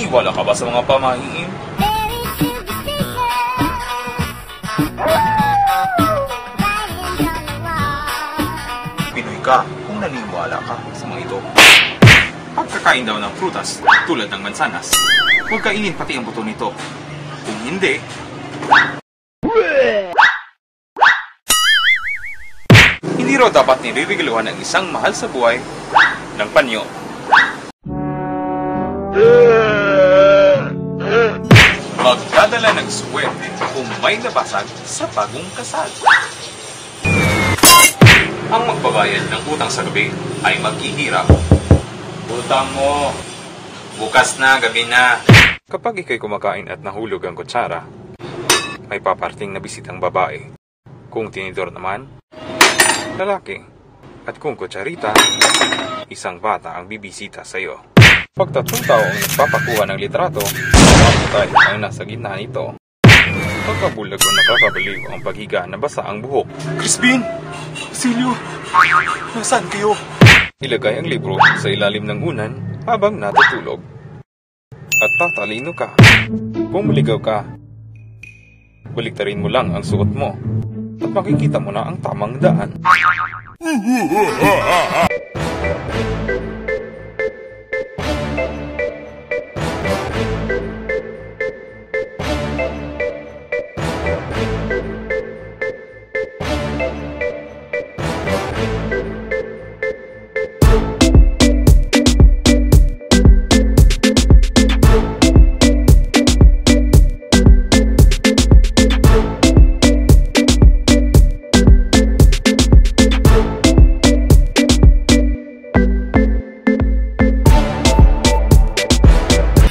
Naniniwala ka ba sa mga pamahihim? Pinoy ka kung naniniwala ka sa mga ito. Pagkakain daw ng prutas tulad ng mansanas, huwag kainin pati ang buto nito. Kung hindi, hindi raw dapat niririgaluhan ang isang mahal sa buhay ng panyo. Magdadala ng swerte kung may nabasag sa bagong kasal. Ang magbabayad ng utang sa gabi ay maghihirap. Utang mo, bukas na, gabi na. Kapag ikay kumakain at nahulog ang kutsara, may paparting na bisitang babae. Kung tinidor naman, lalaki. At kung kutsarita, isang bata ang bibisita sa iyo. Pag tatlong tao ang nagpapakuha ng litrato, patay ang nasa gitna nito. Pagkabulag o nakakabaliw ang paghiga na basa ang buhok. Crispin! Silyo! Nasaan kayo? Ilagay ang libro sa ilalim ng unan habang natutulog. At tatalino ka. Kung maligaw ka, baliktarin mo lang ang suot mo at makikita mo na ang tamang daan.